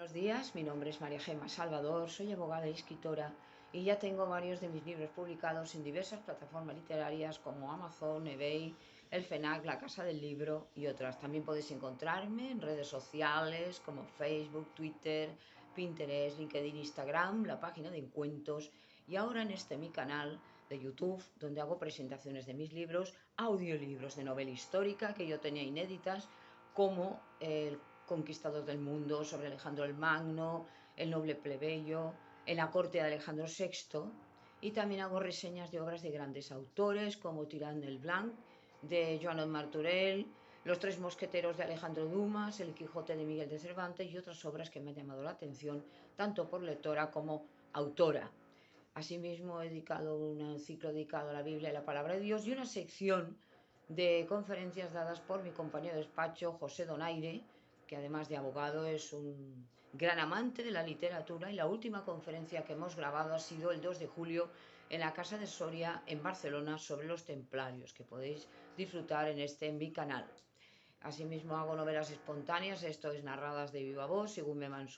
Buenos días, mi nombre es María Gemma Salvador, soy abogada y escritora y ya tengo varios de mis libros publicados en diversas plataformas literarias como Amazon, eBay, el FNAC, la Casa del Libro y otras. También podéis encontrarme en redes sociales como Facebook, Twitter, Pinterest, LinkedIn, Instagram, la página de encuentros y ahora en mi canal de YouTube donde hago presentaciones de mis libros, audiolibros de novela histórica que yo tenía inéditas como el conquistador del mundo, sobre Alejandro el Magno, el noble plebeyo, en la corte de Alejandro VI, y también hago reseñas de obras de grandes autores como Tirant el Blanc de Joan Martorell, Los tres mosqueteros de Alejandro Dumas, El Quijote de Miguel de Cervantes y otras obras que me han llamado la atención tanto por lectora como autora. Asimismo, he dedicado un ciclo dedicado a la Biblia y la Palabra de Dios y una sección de conferencias dadas por mi compañero de despacho, José Donaire, que además de abogado es un gran amante de la literatura, y la última conferencia que hemos grabado ha sido el 2 de julio en la Casa de Soria en Barcelona sobre los templarios, que podéis disfrutar en mi canal. Asimismo hago novelas espontáneas, esto es narradas de viva voz según me van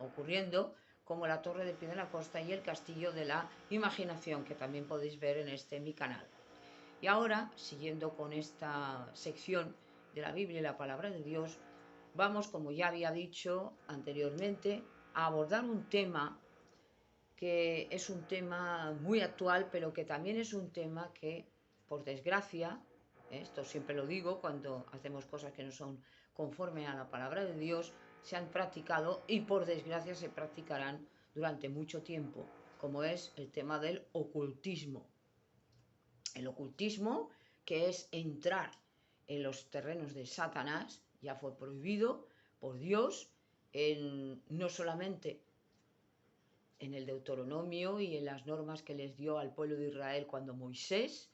ocurriendo, como La Torre de Pie de la Costa y El Castillo de la Imaginación, que también podéis ver en mi canal. Y ahora, siguiendo con esta sección de la Biblia y la Palabra de Dios, vamos, como ya había dicho anteriormente, a abordar un tema que es un tema muy actual, pero que también es un tema que, por desgracia, esto siempre lo digo cuando hacemos cosas que no son conforme a la palabra de Dios, se han practicado y por desgracia se practicarán durante mucho tiempo, como es el tema del ocultismo. El ocultismo, que es entrar en los terrenos de Satanás, ya fue prohibido por Dios, no solamente en el Deuteronomio y en las normas que les dio al pueblo de Israel cuando Moisés,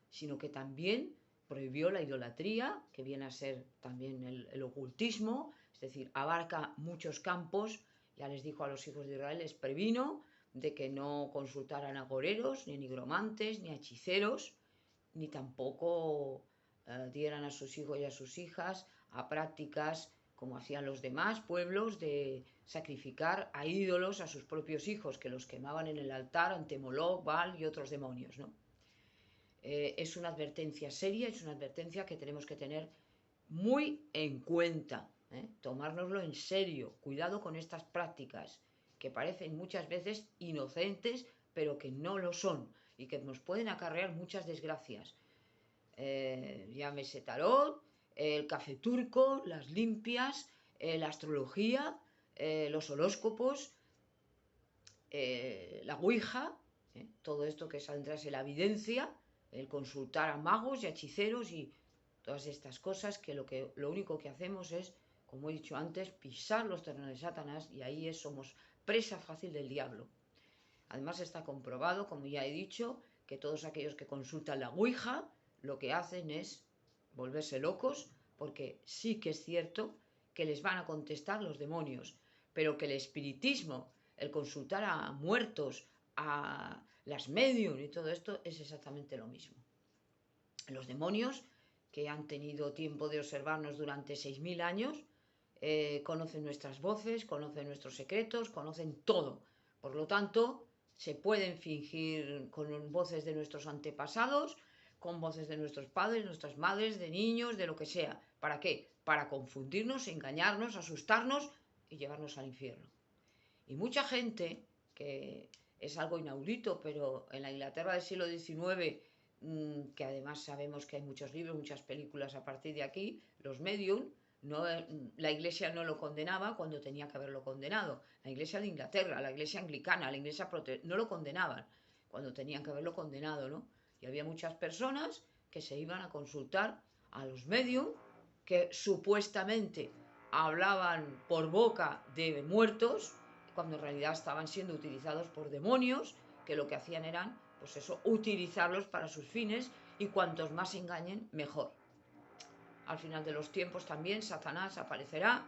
sino que también prohibió la idolatría, que viene a ser también el ocultismo, es decir, abarca muchos campos. Ya les dijo a los hijos de Israel, les previno de que no consultaran agoreros, ni nigromantes, ni hechiceros, ni tampoco dieran a sus hijos y a sus hijas a prácticas como hacían los demás pueblos, de sacrificar a ídolos a sus propios hijos, que los quemaban en el altar ante Moloch, Baal y otros demonios, ¿no? Es una advertencia seria, es una advertencia que tenemos que tener muy en cuenta, tomárnoslo en serio, cuidado con estas prácticas que parecen muchas veces inocentes, pero que no lo son y que nos pueden acarrear muchas desgracias. Llámese tarot, el café turco, las limpias, la astrología, los horóscopos, la ouija, todo esto que saldrá en la evidencia, el consultar a magos y hechiceros y todas estas cosas que lo único que hacemos es, como he dicho antes, pisar los terrenos de Satanás, y ahí somos presa fácil del diablo. Además está comprobado, como ya he dicho, que todos aquellos que consultan la ouija lo que hacen es volverse locos, porque sí que es cierto que les van a contestar los demonios, pero que el espiritismo, el consultar a muertos, a las medium y todo esto es exactamente lo mismo. Los demonios, que han tenido tiempo de observarnos durante 6.000 años, conocen nuestras voces, conocen nuestros secretos, conocen todo. Por lo tanto, se pueden fingir con voces de nuestros antepasados, con voces de nuestros padres, nuestras madres, de niños, de lo que sea. ¿Para qué? Para confundirnos, engañarnos, asustarnos y llevarnos al infierno. Y mucha gente, que es algo inaudito, pero en la Inglaterra del siglo XIX, que además sabemos que hay muchos libros, muchas películas a partir de aquí, los medium, no, la Iglesia no lo condenaba cuando tenía que haberlo condenado. La Iglesia de Inglaterra, la Iglesia anglicana, la Iglesia no lo condenaban cuando tenían que haberlo condenado, ¿no? Y había muchas personas que se iban a consultar a los medium, que supuestamente hablaban por boca de muertos, cuando en realidad estaban siendo utilizados por demonios, que lo que hacían eran, pues eso, utilizarlos para sus fines, y cuantos más engañen, mejor. Al final de los tiempos también Satanás aparecerá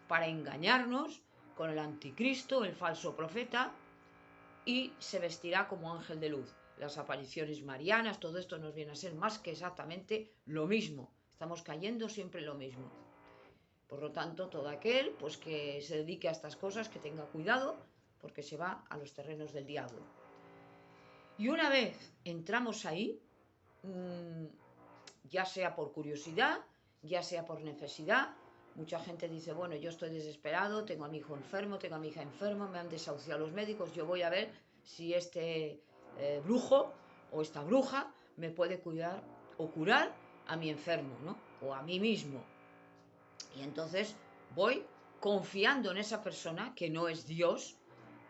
para engañarnos con el anticristo, el falso profeta, y se vestirá como ángel de luz. Las apariciones marianas, todo esto nos viene a ser más que exactamente lo mismo. Estamos cayendo siempre en lo mismo. Por lo tanto, todo aquel pues, que se dedique a estas cosas, que tenga cuidado, porque se va a los terrenos del diablo. Y una vez entramos ahí, ya sea por curiosidad, ya sea por necesidad, mucha gente dice, bueno, yo estoy desesperado, tengo a mi hijo enfermo, tengo a mi hija enferma, me han desahuciado los médicos, yo voy a ver si este brujo o esta bruja me puede cuidar o curar a mi enfermo, ¿no? O a mí mismo. Y entonces voy confiando en esa persona que no es Dios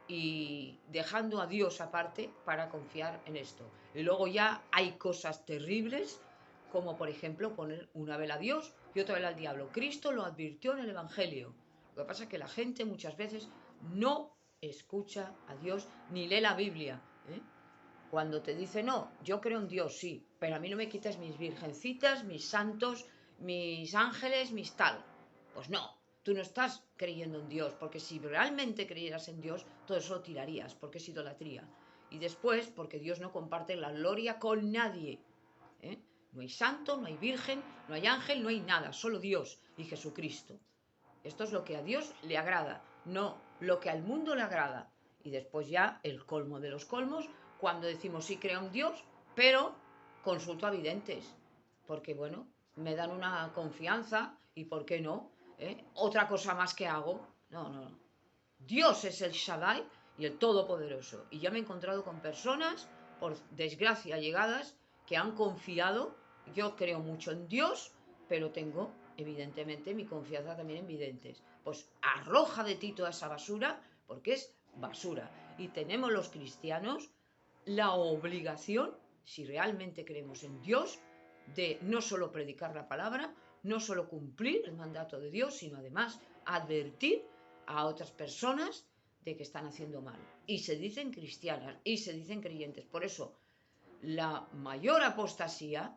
y dejando a Dios aparte para confiar en esto. Y luego ya hay cosas terribles, como por ejemplo poner una vela a Dios y otra vela al diablo. Cristo lo advirtió en el Evangelio. Lo que pasa es que la gente muchas veces no escucha a Dios ni lee la Biblia, ¿eh? Cuando te dice, no, yo creo en Dios, sí, pero a mí no me quitas mis virgencitas, mis santos, mis ángeles, mis tal. Pues no, tú no estás creyendo en Dios, porque si realmente creyeras en Dios, todo eso lo tirarías, porque es idolatría. Y después, porque Dios no comparte la gloria con nadie, ¿eh? No hay santo, no hay virgen, no hay ángel, no hay nada, solo Dios y Jesucristo. Esto es lo que a Dios le agrada, no lo que al mundo le agrada. Y después ya el colmo de los colmos, cuando decimos sí creo en Dios, pero consulto a videntes, porque bueno, me dan una confianza y ¿por qué no? Otra cosa más que hago. No, no, no. Dios es el Shaddai y el Todopoderoso. Y ya me he encontrado con personas, por desgracia llegadas, que han confiado. Yo creo mucho en Dios, pero tengo, evidentemente, mi confianza también en videntes. Pues arroja de ti toda esa basura, porque es basura. Y tenemos los cristianos la obligación, si realmente creemos en Dios, de no solo predicar la palabra, no solo cumplir el mandato de Dios, sino además advertir a otras personas de que están haciendo mal. Y se dicen cristianas y se dicen creyentes. Por eso, la mayor apostasía,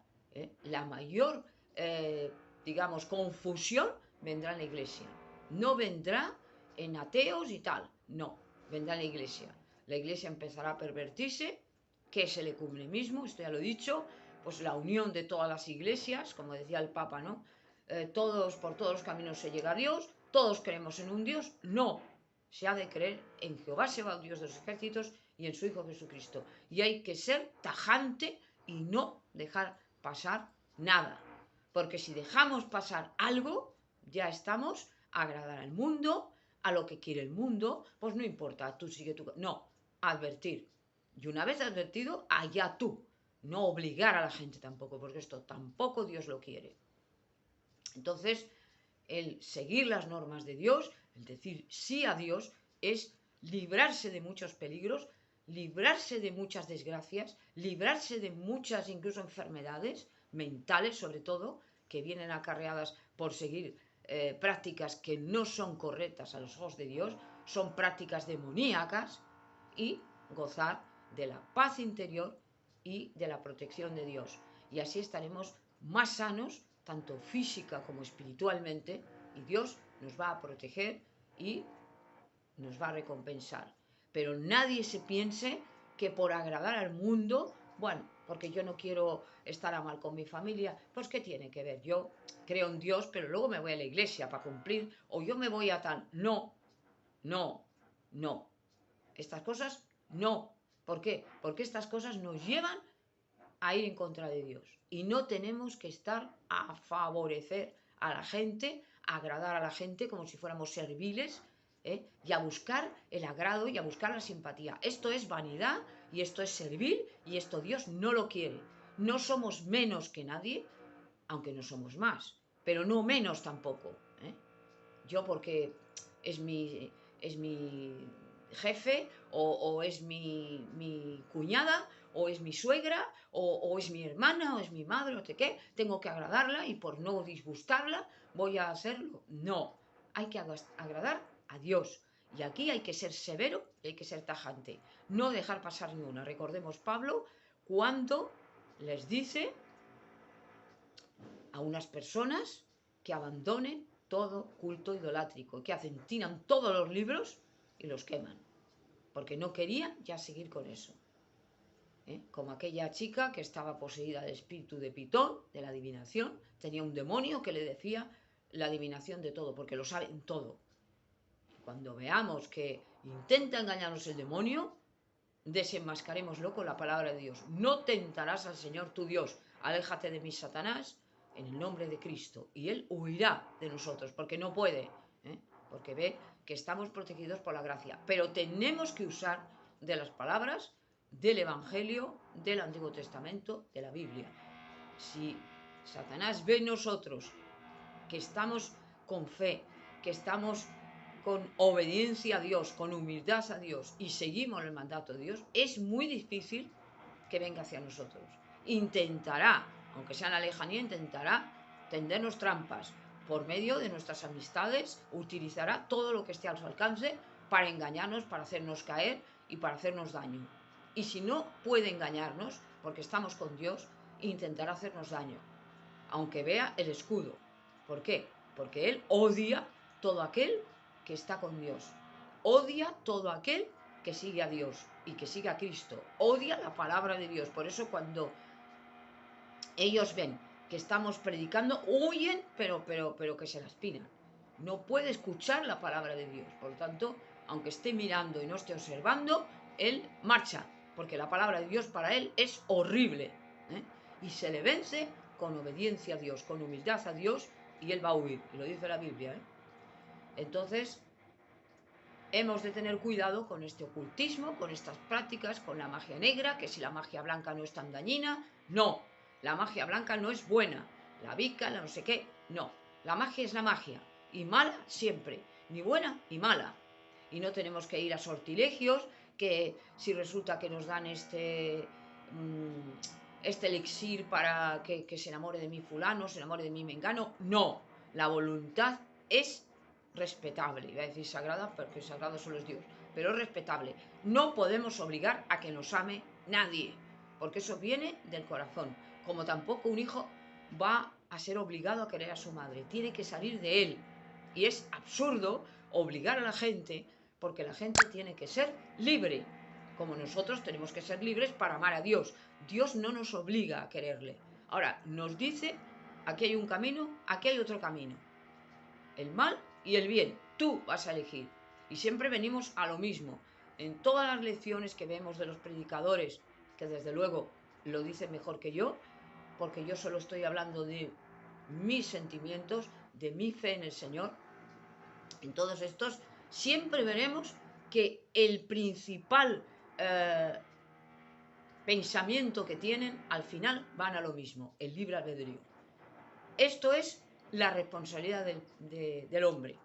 la mayor, digamos, confusión vendrá en la iglesia. No vendrá en ateos y tal. No, vendrá en la iglesia. La iglesia empezará a pervertirse, que es el ecumenismo, esto ya lo he dicho, pues la unión de todas las iglesias, como decía el Papa, ¿no? Por todos los caminos se llega a Dios, todos creemos en un Dios. No, se ha de creer en Jehová Sebaot, Dios de los ejércitos, y en su Hijo Jesucristo. Y hay que ser tajante y no dejar pasar nada. Porque si dejamos pasar algo, ya estamos a agradar al mundo, a lo que quiere el mundo, pues no importa, tú sigue tu... No, advertir. Y una vez advertido, allá tú. No obligar a la gente tampoco, porque esto tampoco Dios lo quiere. Entonces, el seguir las normas de Dios, el decir sí a Dios, es librarse de muchos peligros, librarse de muchas desgracias, librarse de muchas incluso enfermedades mentales sobre todo, que vienen acarreadas por seguir prácticas que no son correctas a los ojos de Dios, son prácticas demoníacas, y gozar de la paz interior y de la protección de Dios. Y así estaremos más sanos, tanto física como espiritualmente, y Dios nos va a proteger y nos va a recompensar. Pero nadie se piense que por agradar al mundo, bueno, porque yo no quiero estar a mal con mi familia, pues ¿qué tiene que ver? Yo creo en Dios, pero luego me voy a la iglesia para cumplir, o yo me voy a tal. No, no, no. Estas cosas no. ¿Por qué? Porque estas cosas nos llevan a ir en contra de Dios. Y no tenemos que estar a favorecer a la gente, a agradar a la gente como si fuéramos serviles, y a buscar el agrado y a buscar la simpatía. Esto es vanidad y esto es servil y esto Dios no lo quiere. No somos menos que nadie, aunque no somos más, pero no menos tampoco. Yo porque es mi jefe o es mi cuñada o es mi suegra o es mi hermana o es mi madre o qué, tengo que agradarla y por no disgustarla voy a hacerlo. No, hay que agradar a Dios. Y aquí hay que ser severo y hay que ser tajante. No dejar pasar ni una. Recordemos Pablo cuando les dice a unas personas que abandonen todo culto idolátrico. ¿Qué hacen? Tiran todos los libros y los queman. Porque no querían ya seguir con eso. Como aquella chica que estaba poseída del espíritu de Pitón, de la adivinación, tenía un demonio que le decía la adivinación de todo, porque lo saben todo. Cuando veamos que intenta engañarnos el demonio, desenmascarémoslo con la palabra de Dios. No tentarás al Señor tu Dios. Aléjate de mí, Satanás, en el nombre de Cristo. Y Él huirá de nosotros, porque no puede, porque ve que estamos protegidos por la gracia. Pero tenemos que usar de las palabras del Evangelio, del Antiguo Testamento, de la Biblia. Si Satanás ve en nosotros que estamos con fe, que estamos con obediencia a Dios, con humildad a Dios y seguimos el mandato de Dios, es muy difícil que venga hacia nosotros. Intentará, aunque sea en la lejanía, intentará tendernos trampas por medio de nuestras amistades, utilizará todo lo que esté a su alcance para engañarnos, para hacernos caer y para hacernos daño. Y si no puede engañarnos, porque estamos con Dios, intentará hacernos daño, aunque vea el escudo. ¿Por qué? Porque Él odia todo aquel que está con Dios. Odia todo aquel que sigue a Dios y que sigue a Cristo. Odia la palabra de Dios. Por eso cuando ellos ven que estamos predicando, huyen, pero que se las pinan. No puede escuchar la palabra de Dios. Por lo tanto, aunque esté mirando y no esté observando, Él marcha, porque la palabra de Dios para Él es horrible. Y se le vence con obediencia a Dios, con humildad a Dios, y Él va a huir. Y lo dice la Biblia. Entonces, hemos de tener cuidado con este ocultismo, con estas prácticas, con la magia negra, que si la magia blanca no es tan dañina, no, la magia blanca no es buena, la Wicca, la no sé qué, no, la magia es la magia, y mala siempre, ni buena ni mala, y no tenemos que ir a sortilegios, que si resulta que nos dan este elixir para que se enamore de mí fulano, se enamore de mí mengano, no, la voluntad es respetable, iba a decir sagrada porque sagrado solo es Dios, pero es respetable. No podemos obligar a que nos ame nadie, porque eso viene del corazón, como tampoco un hijo va a ser obligado a querer a su madre, tiene que salir de él, y es absurdo obligar a la gente, porque la gente tiene que ser libre, como nosotros tenemos que ser libres para amar a Dios. Dios no nos obliga a quererle. Ahora, nos dice, aquí hay un camino, aquí hay otro camino, el mal y el bien, tú vas a elegir. Y siempre venimos a lo mismo. En todas las lecciones que vemos de los predicadores, que desde luego lo dicen mejor que yo, porque yo solo estoy hablando de mis sentimientos, de mi fe en el Señor, en todos estos, siempre veremos que el principal pensamiento que tienen, al final van a lo mismo, el libre albedrío. Esto es la responsabilidad del hombre.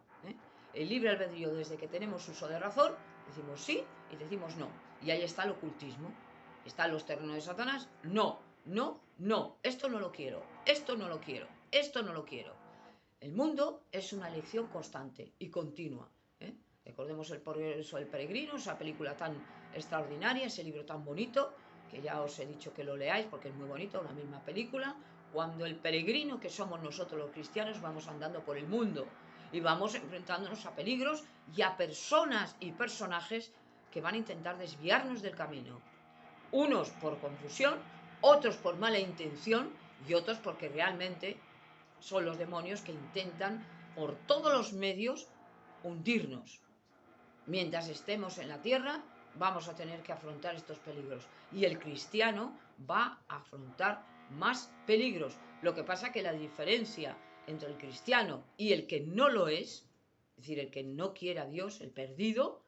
El libre albedrío, desde que tenemos uso de razón, decimos sí y decimos no. Y ahí está el ocultismo. Están los terrenos de Satanás. No, no, no. Esto no lo quiero. Esto no lo quiero. Esto no lo quiero. El mundo es una elección constante y continua. Recordemos el Progreso del Peregrino, esa película tan extraordinaria, ese libro tan bonito, que ya os he dicho que lo leáis porque es muy bonito, una misma película. Cuando el peregrino, que somos nosotros los cristianos, vamos andando por el mundo y vamos enfrentándonos a peligros y a personas y personajes que van a intentar desviarnos del camino. Unos por confusión, otros por mala intención y otros porque realmente son los demonios que intentan por todos los medios hundirnos. Mientras estemos en la tierra, vamos a tener que afrontar estos peligros. Y el cristiano va a afrontar más peligros. Lo que pasa es que la diferencia entre el cristiano y el que no lo es decir, el que no quiere a Dios, el perdido,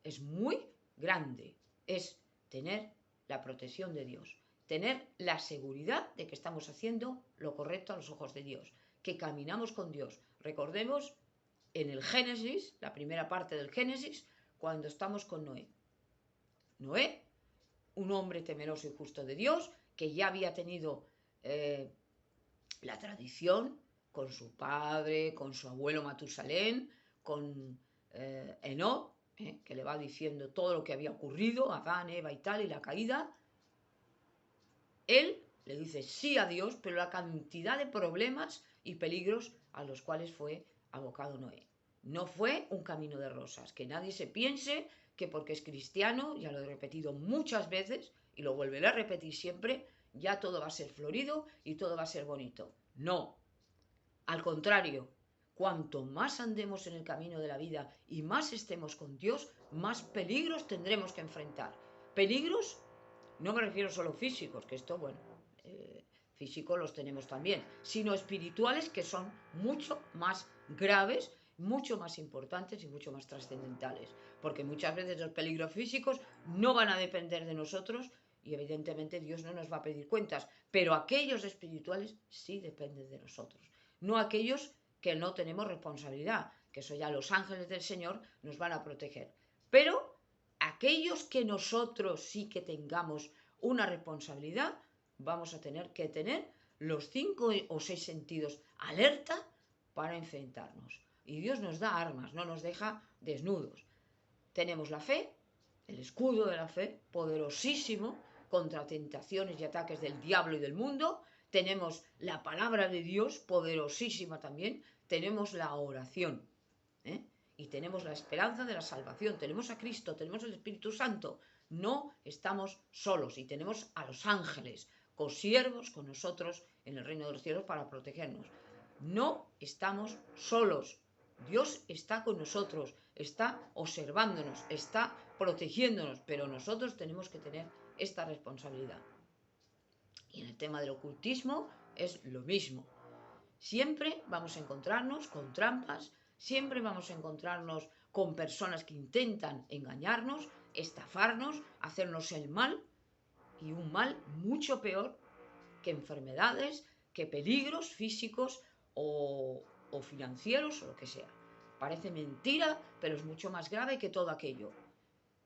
es muy grande. Es tener la protección de Dios, tener la seguridad de que estamos haciendo lo correcto a los ojos de Dios, que caminamos con Dios. Recordemos en el Génesis, la primera parte del Génesis, cuando estamos con Noé. Noé, un hombre temeroso y justo de Dios, que ya había tenido la tradición con su padre, con su abuelo Matusalén, con Enoc, que le va diciendo todo lo que había ocurrido, Adán, Eva y tal, y la caída. Él le dice sí a Dios, pero la cantidad de problemas y peligros a los cuales fue abocado Noé. No fue un camino de rosas, que nadie se piense que porque es cristiano, ya lo he repetido muchas veces y lo volveré a repetir siempre, ya todo va a ser florido y todo va a ser bonito. No, al contrario, Cuanto más andemos en el camino de la vida y más estemos con Dios, más peligros tendremos que enfrentar. Peligros, no me refiero solo físicos, que esto, bueno, físicos los tenemos también, sino espirituales, que son mucho más graves, mucho más importantes y mucho más trascendentales. Porque muchas veces los peligros físicos no van a depender de nosotros y evidentemente Dios no nos va a pedir cuentas, pero aquellos espirituales sí dependen de nosotros, no aquellos que no tenemos responsabilidad, que eso ya los ángeles del Señor nos van a proteger. Pero aquellos que nosotros sí que tengamos una responsabilidad, vamos a tener que tener los 5 o 6 sentidos alerta para enfrentarnos. Y Dios nos da armas, no nos deja desnudos. Tenemos la fe, el escudo de la fe, poderosísimo contra tentaciones y ataques del diablo y del mundo. Tenemos la palabra de Dios, poderosísima también. Tenemos la oración, ¿eh? Y tenemos la esperanza de la salvación. Tenemos a Cristo, tenemos el Espíritu Santo. No estamos solos y tenemos a los ángeles, consiervos con nosotros en el reino de los cielos para protegernos. No estamos solos. Dios está con nosotros, está observándonos, está protegiéndonos, pero nosotros tenemos que tener esta responsabilidad. Y en el tema del ocultismo es lo mismo. Siempre vamos a encontrarnos con trampas, siempre vamos a encontrarnos con personas que intentan engañarnos, estafarnos, hacernos el mal, y un mal mucho peor que enfermedades, que peligros físicos o financieros o lo que sea. Parece mentira, pero es mucho más grave que todo aquello.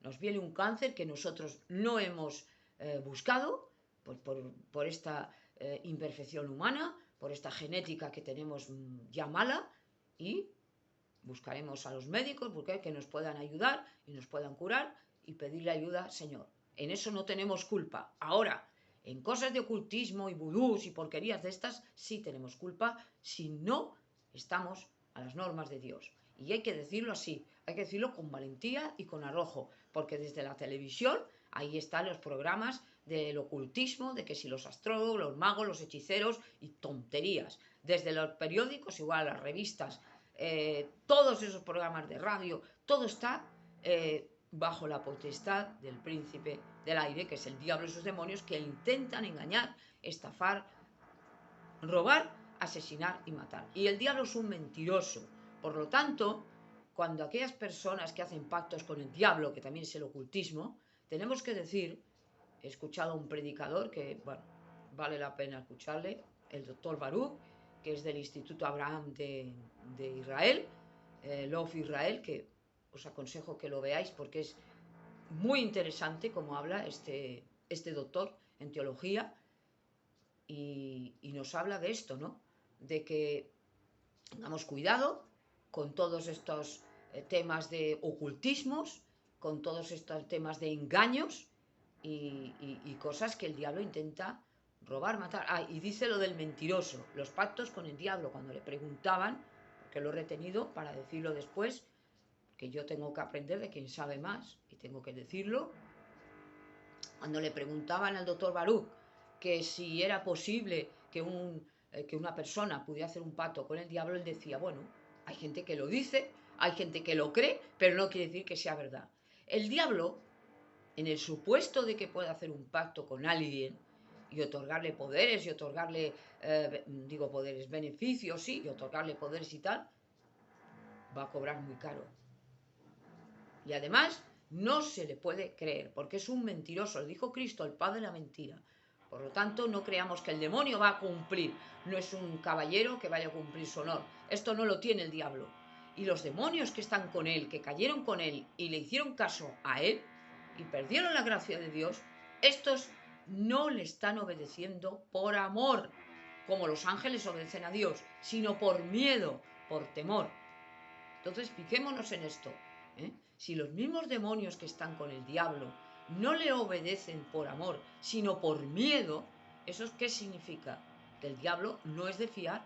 Nos viene un cáncer que nosotros no hemos buscado por esta imperfección humana, por esta genética que tenemos ya mala, y buscaremos a los médicos que nos puedan ayudar y nos puedan curar y pedirle ayuda, Señor. En eso no tenemos culpa. Ahora, en cosas de ocultismo y vudús y porquerías de estas, sí tenemos culpa si no estamos a las normas de Dios. Y hay que decirlo así, hay que decirlo con valentía y con arrojo, porque desde la televisión ahí están los programas del ocultismo, de que si los astrólogos, los magos, los hechiceros y tonterías. Desde los periódicos, igual las revistas, todos esos programas de radio, todo está bajo la potestad del príncipe del aire, que es el diablo y sus demonios, que intentan engañar, estafar, robar, asesinar y matar. Y el diablo es un mentiroso. Por lo tanto, cuando aquellas personas que hacen pactos con el diablo, que también es el ocultismo, tenemos que decir, he escuchado a un predicador que, bueno, vale la pena escucharle, el doctor Baruch, que es del Instituto Abraham de Israel, Love Israel, que os aconsejo que lo veáis porque es muy interesante como habla este doctor en teología, y nos habla de esto, ¿no? De que tengamos cuidado con todos estos temas de ocultismos, con todos estos temas de engaños y cosas que el diablo intenta robar, matar. Y dice lo del mentiroso, los pactos con el diablo, cuando le preguntaban, porque lo he retenido para decirlo después, que yo tengo que aprender de quien sabe más y tengo que decirlo. Cuando le preguntaban al doctor Baruch que si era posible que una persona pudiera hacer un pacto con el diablo, él decía, bueno, hay gente que lo dice, hay gente que lo cree, pero no quiere decir que sea verdad. El diablo, en el supuesto de que pueda hacer un pacto con alguien y otorgarle poderes y otorgarle, poderes, beneficios, sí, y otorgarle poderes y tal, va a cobrar muy caro. Y además no se le puede creer, porque es un mentiroso. Lo dijo Cristo, el padre de la mentira. Por lo tanto, no creamos que el demonio va a cumplir. No es un caballero que vaya a cumplir su honor. Esto no lo tiene el diablo. Y los demonios que están con él, que cayeron con él y le hicieron caso a él y perdieron la gracia de Dios, estos no le están obedeciendo por amor, como los ángeles obedecen a Dios, sino por miedo, por temor. Entonces, fijémonos en esto. Si los mismos demonios que están con el diablo no le obedecen por amor, sino por miedo, ¿eso qué significa? Que el diablo no es de fiar.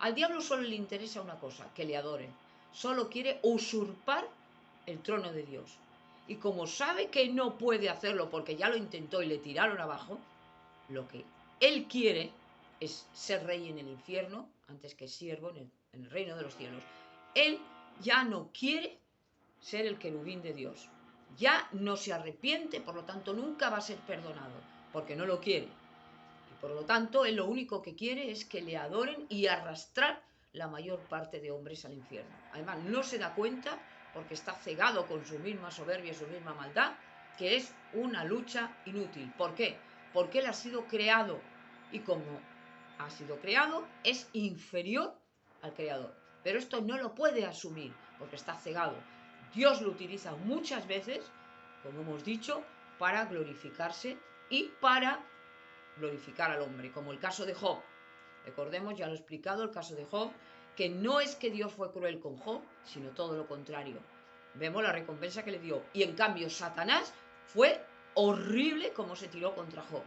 Al diablo solo le interesa una cosa, que le adoren. Solo quiere usurpar el trono de Dios. Y como sabe que no puede hacerlo porque ya lo intentó y le tiraron abajo, lo que él quiere es ser rey en el infierno antes que siervo en en el reino de los cielos. Él ya no quiere ser el querubín de Dios. Ya no se arrepiente, por lo tanto nunca va a ser perdonado, porque no lo quiere. Y por lo tanto, él lo único que quiere es que le adoren y arrastrar la mayor parte de hombres al infierno. Además, no se da cuenta, porque está cegado con su misma soberbia y su misma maldad, que es una lucha inútil. ¿Por qué? Porque él ha sido creado, y como ha sido creado, es inferior al Creador. Pero esto no lo puede asumir, porque está cegado. Dios lo utiliza muchas veces, como hemos dicho, para glorificarse y para glorificar al hombre, como el caso de Job. Recordemos, ya lo he explicado, el caso de Job, que no es que Dios fue cruel con Job, sino todo lo contrario. Vemos la recompensa que le dio. Y en cambio Satanás fue horrible como se tiró contra Job,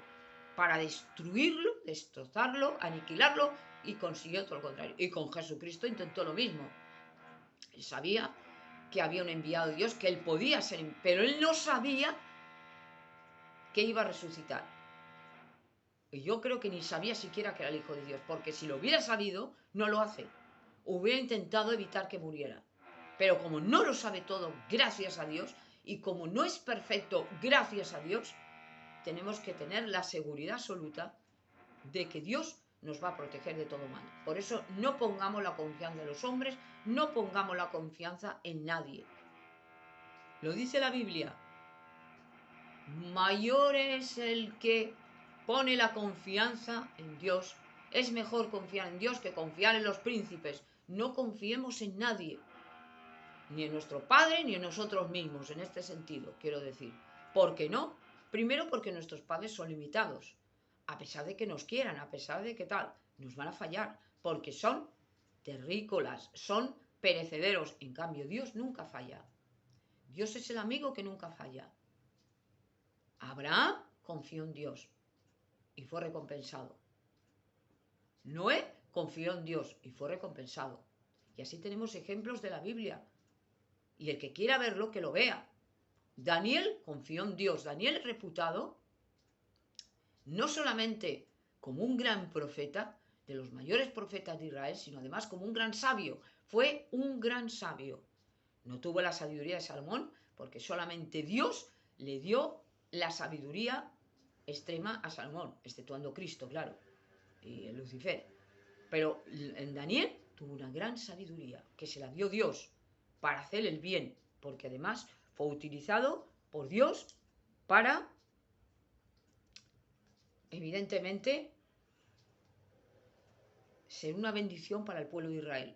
para destruirlo, destrozarlo, aniquilarlo, y consiguió todo lo contrario. Y con Jesucristo intentó lo mismo. Él sabía que había un enviado de Dios, que él podía ser, pero él no sabía que iba a resucitar. Y yo creo que ni sabía siquiera que era el Hijo de Dios, porque si lo hubiera sabido, no lo hace. Hubiera intentado evitar que muriera. Pero como no lo sabe todo, gracias a Dios, y como no es perfecto, gracias a Dios, tenemos que tener la seguridad absoluta de que Dios nos va a proteger de todo mal. Por eso no pongamos la confianza en los hombres, no pongamos la confianza en nadie. Lo dice la Biblia. Mayor es el que pone la confianza en Dios. Es mejor confiar en Dios que confiar en los príncipes. No confiemos en nadie, ni en nuestro Padre, ni en nosotros mismos, en este sentido, quiero decir. ¿Por qué no? Primero porque nuestros padres son limitados. A pesar de que nos quieran, a pesar de que tal, nos van a fallar, porque son terrícolas, son perecederos. En cambio, Dios nunca falla. Dios es el amigo que nunca falla. Abraham confió en Dios y fue recompensado. Noé confió en Dios y fue recompensado. Y así tenemos ejemplos de la Biblia. Y el que quiera verlo, que lo vea. Daniel confió en Dios. Daniel es reputado no solamente como un gran profeta, de los mayores profetas de Israel, sino además como un gran sabio. Fue un gran sabio. No tuvo la sabiduría de Salomón, porque solamente Dios le dio la sabiduría extrema a Salomón, exceptuando Cristo, claro, y Lucifer. Pero en Daniel tuvo una gran sabiduría, que se la dio Dios para hacer el bien, porque además fue utilizado por Dios para, evidentemente, ser una bendición para el pueblo de Israel.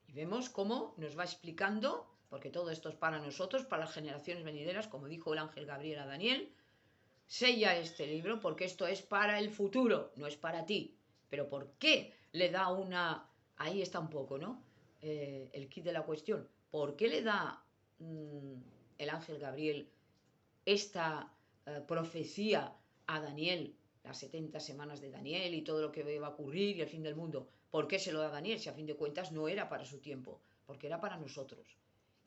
Y vemos cómo nos va explicando, porque todo esto es para nosotros, para las generaciones venideras, como dijo el ángel Gabriel a Daniel: sella este libro porque esto es para el futuro, no es para ti. Pero ¿por qué le da una...? Ahí está un poco, ¿no? El kit de la cuestión. ¿Por qué le da el ángel Gabriel esta profecía a Daniel, las 70 semanas de Daniel y todo lo que iba a ocurrir y el fin del mundo? ¿Por qué se lo da a Daniel si a fin de cuentas no era para su tiempo? Porque era para nosotros.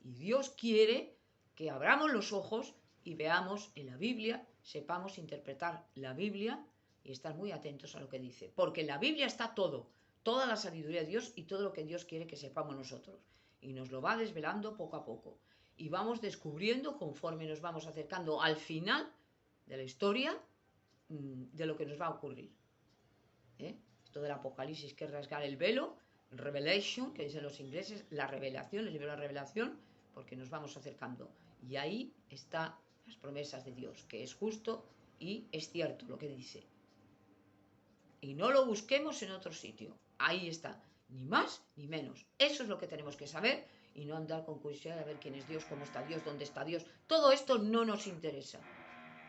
Y Dios quiere que abramos los ojos y veamos en la Biblia, sepamos interpretar la Biblia y estar muy atentos a lo que dice. Porque en la Biblia está todo, toda la sabiduría de Dios y todo lo que Dios quiere que sepamos nosotros. Y nos lo va desvelando poco a poco. Y vamos descubriendo conforme nos vamos acercando al final de la historia de lo que nos va a ocurrir. Esto del Apocalipsis, que es rasgar el velo, Revelation, que dicen los ingleses, la revelación, el libro de la revelación, porque nos vamos acercando. Y ahí están las promesas de Dios, que es justo y es cierto lo que dice. Y no lo busquemos en otro sitio. Ahí está, ni más ni menos. Eso es lo que tenemos que saber y no andar con curiosidad de ver quién es Dios, cómo está Dios, dónde está Dios. Todo esto no nos interesa.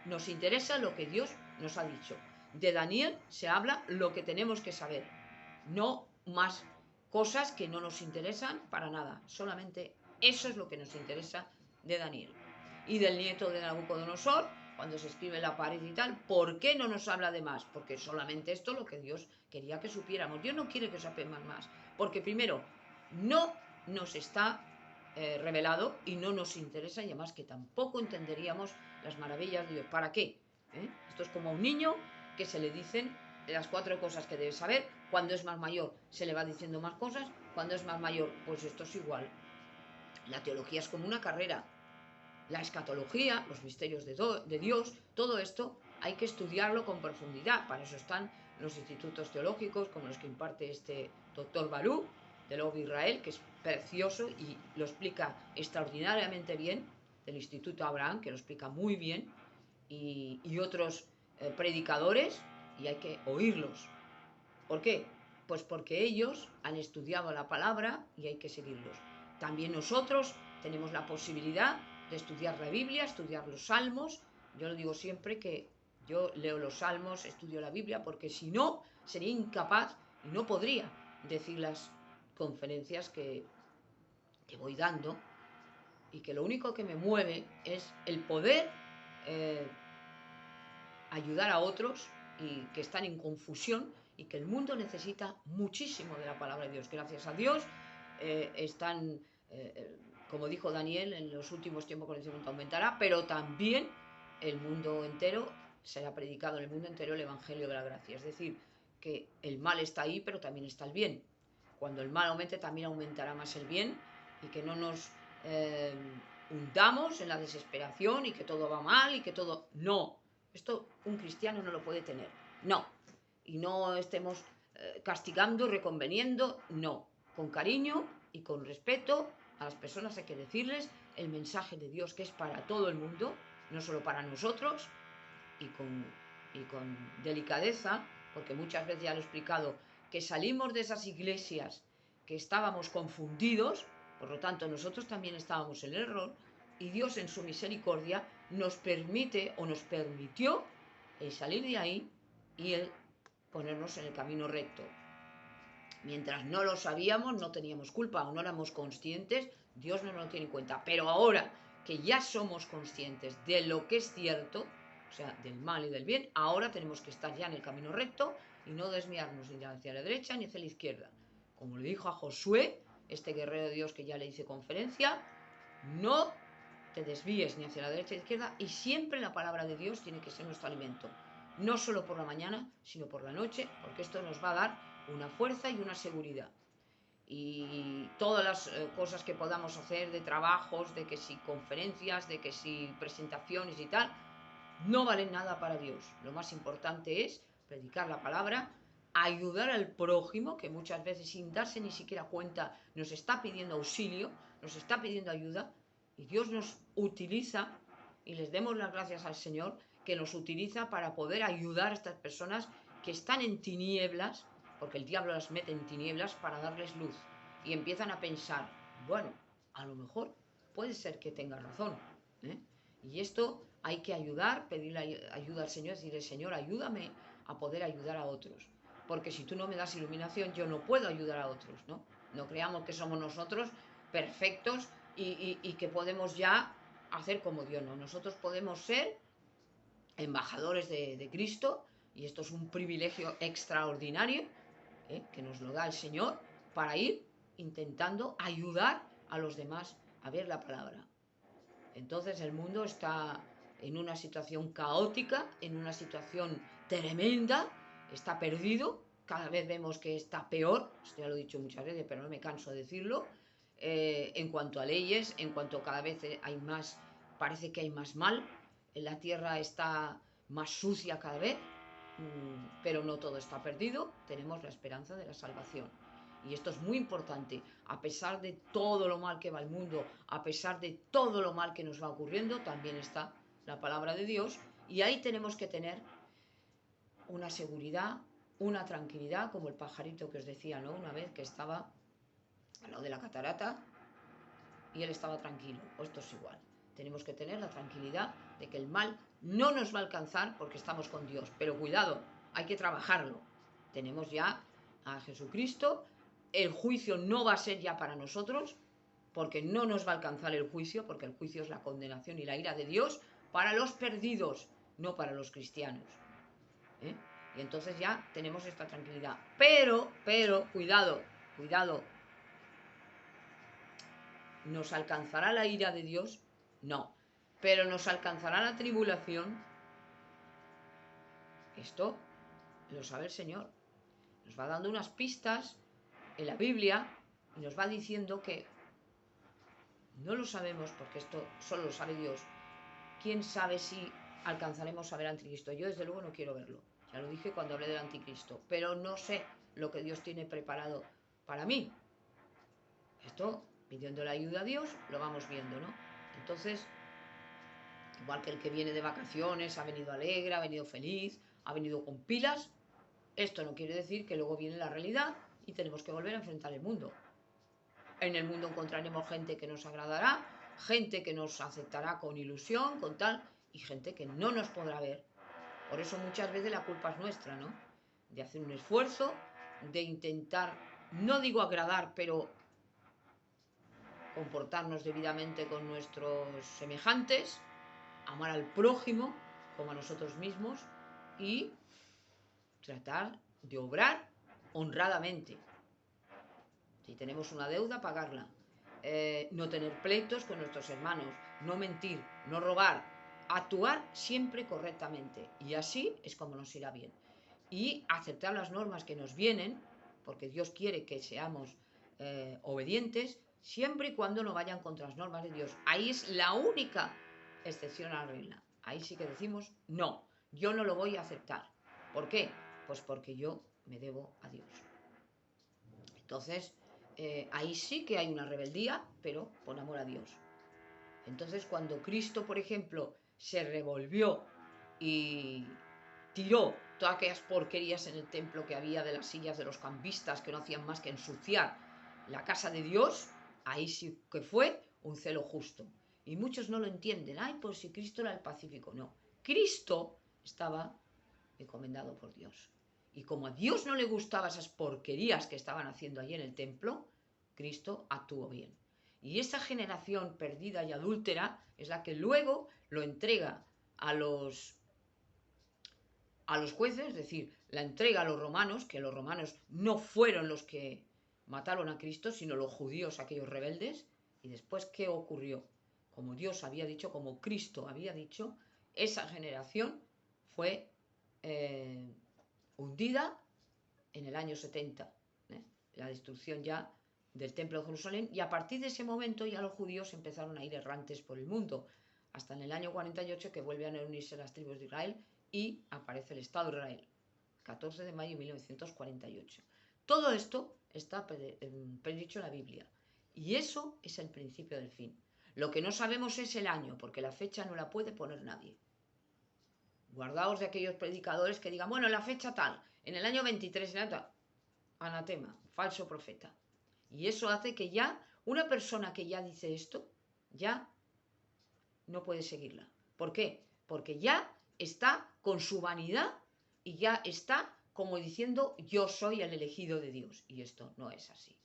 Nos interesa lo que Dios nos ha dicho. De Daniel se habla lo que tenemos que saber, no más cosas que no nos interesan para nada. Solamente eso es lo que nos interesa de Daniel. Y del nieto de Nabucodonosor, cuando se escribe en la pared y tal, ¿por qué no nos habla de más? Porque solamente esto es lo que Dios quería que supiéramos. Dios no quiere que sepamos más, porque primero no nos está revelado y no nos interesa, y además que tampoco entenderíamos las maravillas de Dios. ¿Para qué? Esto es como a un niño que se le dicen las 4 cosas que debe saber. Cuando es más mayor se le va diciendo más cosas. Cuando es más mayor, pues esto es igual. La teología es como una carrera. La escatología, los misterios de Dios, todo esto hay que estudiarlo con profundidad. Para eso están los institutos teológicos, como los que imparte este doctor Balú, de Lob Israel, que es precioso y lo explica extraordinariamente bien, del Instituto Abraham, que lo explica muy bien, y otros predicadores, y hay que oírlos. ¿Por qué? Pues porque ellos han estudiado la palabra y hay que seguirlos. También nosotros tenemos la posibilidad de estudiar la Biblia, estudiar los salmos. Yo lo digo siempre que yo leo los salmos, estudio la Biblia, porque si no, sería incapaz y no podría decir las conferencias que voy dando, y que lo único que me mueve es el poder eh, ayudar a otros y que están en confusión y que el mundo necesita muchísimo de la palabra de Dios. Gracias a Dios están, como dijo Daniel, en los últimos tiempos el conocimiento aumentará, pero también el mundo entero, será predicado en el mundo entero el Evangelio de la gracia. Es decir, que el mal está ahí, pero también está el bien. Cuando el mal aumente, también aumentará más el bien, y que no nos hundamos en la desesperación y que todo va mal y que todo... No, esto un cristiano no lo puede tener, no. Y no estemos castigando, reconveniendo, no. Con cariño y con respeto a las personas hay que decirles el mensaje de Dios, que es para todo el mundo, no solo para nosotros, y con delicadeza, porque muchas veces ya lo he explicado, que salimos de esas iglesias que estábamos confundidos, por lo tanto nosotros también estábamos en el error, y Dios en su misericordia nos permite o nos permitió el salir de ahí y el ponernos en el camino recto. Mientras no lo sabíamos, no teníamos culpa o no éramos conscientes, Dios no nos lo tiene en cuenta. Pero ahora que ya somos conscientes de lo que es cierto, o sea, del mal y del bien, ahora tenemos que estar ya en el camino recto y no desviarnos ni hacia la derecha ni hacia la izquierda. Como le dijo a Josué, este guerrero de Dios que ya le hice conferencia, no te desvíes ni hacia la derecha ni la izquierda, y siempre la palabra de Dios tiene que ser nuestro alimento. No solo por la mañana, sino por la noche, porque esto nos va a dar una fuerza y una seguridad. Y todas las cosas que podamos hacer de trabajos, de que si conferencias, de que si presentaciones y tal, no valen nada para Dios. Lo más importante es predicar la palabra, ayudar al prójimo, que muchas veces sin darse ni siquiera cuenta nos está pidiendo auxilio, nos está pidiendo ayuda, y Dios nos utiliza, y les demos las gracias al Señor, que nos utiliza para poder ayudar a estas personas que están en tinieblas, porque el diablo las mete en tinieblas para darles luz, y empiezan a pensar, bueno, a lo mejor puede ser que tenga razón, ¿eh? Y esto hay que ayudar, pedirle ayuda al Señor, decirle, Señor, ayúdame a poder ayudar a otros. Porque si tú no me das iluminación, yo no puedo ayudar a otros, ¿no? No creamos que somos nosotros perfectos y que podemos ya hacer como Dios, ¿no? Nosotros podemos ser embajadores de Cristo, y esto es un privilegio extraordinario, que nos lo da el Señor, para ir intentando ayudar a los demás a ver la palabra. Entonces el mundo está en una situación caótica, en una situación tremenda, está perdido, cada vez vemos que está peor, esto ya lo he dicho muchas veces, pero no me canso de decirlo, en cuanto a leyes, en cuanto cada vez hay más, parece que hay más mal, la tierra está más sucia cada vez, pero no todo está perdido, tenemos la esperanza de la salvación. Y esto es muy importante, a pesar de todo lo mal que va el mundo, a pesar de todo lo mal que nos va ocurriendo, también está la palabra de Dios, y ahí tenemos que tener una seguridad, una tranquilidad, como el pajarito que os decía, ¿no? Una vez que estaba al lado de la catarata y él estaba tranquilo. Pues esto es igual. Tenemos que tener la tranquilidad de que el mal no nos va a alcanzar porque estamos con Dios. Pero cuidado, hay que trabajarlo. Tenemos ya a Jesucristo. El juicio no va a ser ya para nosotros, porque no nos va a alcanzar el juicio, porque el juicio es la condenación y la ira de Dios para los perdidos, no para los cristianos. Y entonces ya tenemos esta tranquilidad. Pero, cuidado, ¿nos alcanzará la ira de Dios? No. ¿Pero nos alcanzará la tribulación? Esto lo sabe el Señor. Nos va dando unas pistas en la Biblia y nos va diciendo que no lo sabemos, porque esto solo lo sabe Dios. ¿Quién sabe si alcanzaremos a ver al anticristo? Yo desde luego no quiero verlo. Ya lo dije cuando hablé del anticristo. Pero no sé lo que Dios tiene preparado para mí. Esto, pidiendo la ayuda a Dios, lo vamos viendo, ¿no? Entonces, igual que el que viene de vacaciones, ha venido alegre, ha venido feliz, ha venido con pilas, esto no quiere decir que luego viene la realidad y tenemos que volver a enfrentar el mundo. En el mundo encontraremos gente que nos agradará, gente que nos aceptará con ilusión, con tal, y gente que no nos podrá ver. Por eso muchas veces la culpa es nuestra, ¿no? De hacer un esfuerzo, de intentar, no digo agradar, pero comportarnos debidamente con nuestros semejantes, amar al prójimo como a nosotros mismos y tratar de obrar honradamente. Si tenemos una deuda, pagarla. No tener pleitos con nuestros hermanos, no mentir, no robar, actuar siempre correctamente. Y así es como nos irá bien. Y aceptar las normas que nos vienen, porque Dios quiere que seamos obedientes, siempre y cuando no vayan contra las normas de Dios. Ahí es la única excepción a la regla. Ahí sí que decimos, no, yo no lo voy a aceptar. ¿Por qué? Pues porque yo me debo a Dios. Entonces, ahí sí que hay una rebeldía, pero por amor a Dios. Entonces, cuando Cristo, por ejemplo, se revolvió y tiró todas aquellas porquerías en el templo que había de las sillas de los cambistas que no hacían más que ensuciar la casa de Dios, ahí sí que fue un celo justo. Y muchos no lo entienden. Ay, pues si Cristo era el pacífico. No, Cristo estaba encomendado por Dios. Y como a Dios no le gustaban esas porquerías que estaban haciendo allí en el templo, Cristo actuó bien. Y esa generación perdida y adúltera es la que luego lo entrega a los jueces, es decir, la entrega a los romanos, que los romanos no fueron los que mataron a Cristo, sino los judíos, aquellos rebeldes. Y después, ¿qué ocurrió? Como Dios había dicho, como Cristo había dicho, esa generación fue hundida en el año 70, la destrucción ya del templo de Jerusalén, y a partir de ese momento ya los judíos empezaron a ir errantes por el mundo, hasta en el año 48 que vuelven a unirse las tribus de Israel y aparece el Estado de Israel, 14 de mayo de 1948. Todo esto está predicho en la Biblia, y eso es el principio del fin. Lo que no sabemos es el año, porque la fecha no la puede poner nadie. Guardaos de aquellos predicadores que digan, bueno, la fecha tal, en el año 23, anatema, falso profeta. Y eso hace que ya una persona que ya dice esto, ya no puede seguirla. ¿Por qué? Porque ya está con su vanidad y ya está como diciendo, yo soy el elegido de Dios. Y esto no es así.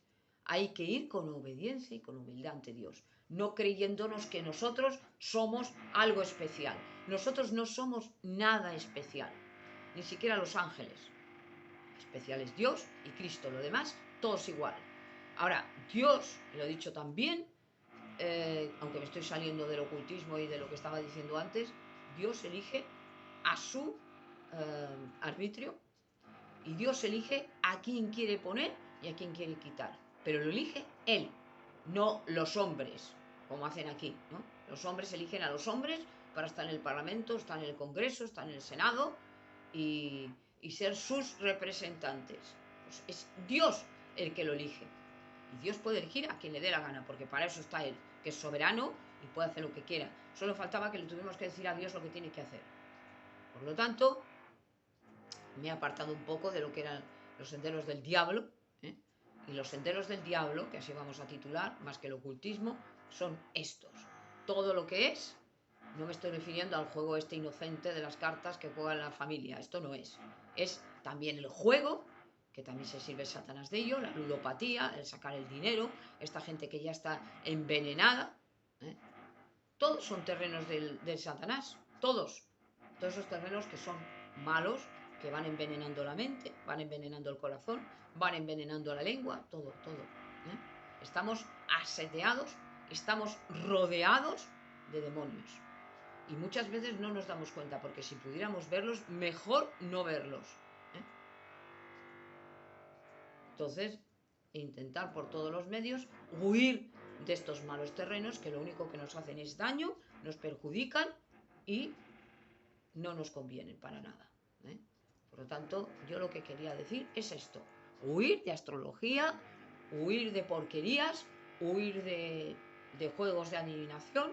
Hay que ir con obediencia y con humildad ante Dios, no creyéndonos que nosotros somos algo especial. Nosotros no somos nada especial, ni siquiera los ángeles. Especial es Dios y Cristo, lo demás, todos igual. Ahora, Dios, lo he dicho también, aunque me estoy saliendo del ocultismo y de lo que estaba diciendo antes, Dios elige a su arbitrio y Dios elige a quién quiere poner y a quién quiere quitar. Pero lo elige Él, no los hombres, como hacen aquí, ¿no? Los hombres eligen a los hombres para estar en el Parlamento, estar en el Congreso, estar en el Senado y ser sus representantes. Pues es Dios el que lo elige. Y Dios puede elegir a quien le dé la gana, porque para eso está Él, que es soberano y puede hacer lo que quiera. Solo faltaba que le tuviéramos que decir a Dios lo que tiene que hacer. Por lo tanto, me he apartado un poco de lo que eran los senderos del diablo, y los senderos del diablo, que así vamos a titular, más que el ocultismo, son estos. Todo lo que es, no me estoy refiriendo al juego este inocente de las cartas que juega la familia, esto no es. Es también el juego, que también se sirve Satanás de ello, la ludopatía, el sacar el dinero, esta gente que ya está envenenada, todos son terrenos del Satanás, todos esos terrenos que son malos, que van envenenando la mente, van envenenando el corazón, van envenenando la lengua, todo. Estamos asediados, estamos rodeados de demonios. Y muchas veces no nos damos cuenta, porque si pudiéramos verlos, mejor no verlos. Entonces, intentar por todos los medios huir de estos malos terrenos que lo único que nos hacen es daño, nos perjudican y no nos convienen para nada, ¿eh? Por lo tanto, yo lo que quería decir es esto: huir de astrología, huir de porquerías, huir de juegos de adivinación,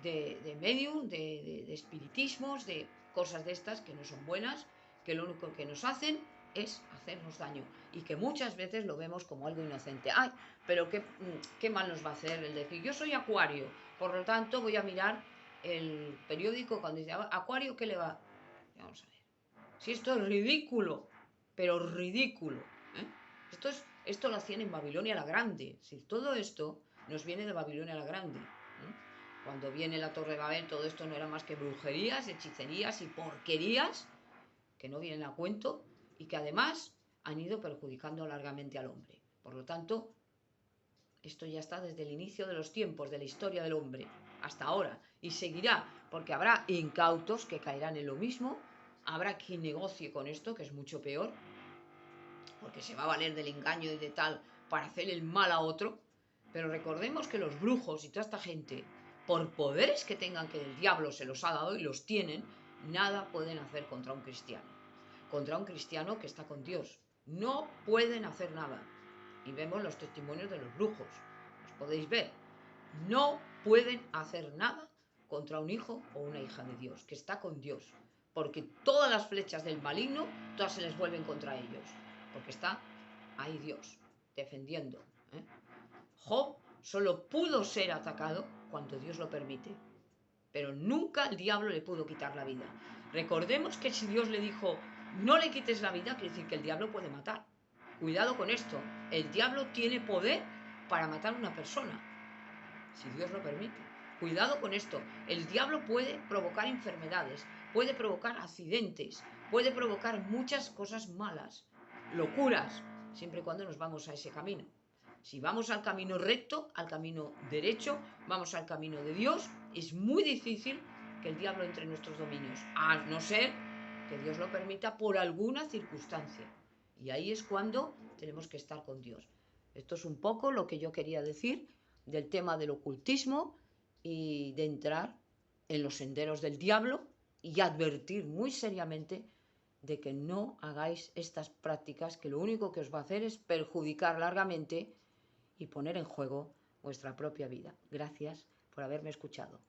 de medium, de espiritismos, de cosas de estas que no son buenas, que lo único que nos hacen es hacernos daño y que muchas veces lo vemos como algo inocente. Ay, pero qué mal nos va a hacer el decir, yo soy Acuario, por lo tanto voy a mirar el periódico cuando dice Acuario, ¿qué le va? Vamos a ver. Si esto es ridículo, pero ridículo, ¿eh? Esto lo hacían en Babilonia la Grande. Si todo esto nos viene de Babilonia la Grande, ¿eh? Cuando viene la Torre de Babel, todo esto no era más que brujerías, hechicerías y porquerías que no vienen a cuento y que además han ido perjudicando largamente al hombre. Por lo tanto, esto ya está desde el inicio de los tiempos, de la historia del hombre, hasta ahora. Y seguirá, porque habrá incautos que caerán en lo mismo, habrá quien negocie con esto, que es mucho peor, porque se va a valer del engaño y de tal para hacer el mal a otro. Pero recordemos que los brujos y toda esta gente, por poderes que tengan que el diablo se los ha dado y los tienen, nada pueden hacer contra un cristiano. Contra un cristiano que está con Dios. No pueden hacer nada. Y vemos los testimonios de los brujos. Los podéis ver. No pueden hacer nada contra un hijo o una hija de Dios, que está con Dios. Porque todas las flechas del maligno, todas se les vuelven contra ellos. Porque está ahí Dios, defendiendo, ¿eh? Job solo pudo ser atacado cuando Dios lo permite. Pero nunca el diablo le pudo quitar la vida. Recordemos que si Dios le dijo, no le quites la vida, quiere decir que el diablo puede matar. Cuidado con esto. El diablo tiene poder para matar a una persona, si Dios lo permite. Cuidado con esto. El diablo puede provocar enfermedades, puede provocar accidentes, puede provocar muchas cosas malas, locuras, siempre y cuando nos vamos a ese camino. Si vamos al camino recto, al camino derecho, vamos al camino de Dios, es muy difícil que el diablo entre en nuestros dominios, a no ser que Dios lo permita por alguna circunstancia. Y ahí es cuando tenemos que estar con Dios. Esto es un poco lo que yo quería decir del tema del ocultismo y de entrar en los senderos del diablo y advertir muy seriamente de que no hagáis estas prácticas, que lo único que os va a hacer es perjudicar largamente y poner en juego vuestra propia vida. Gracias por haberme escuchado.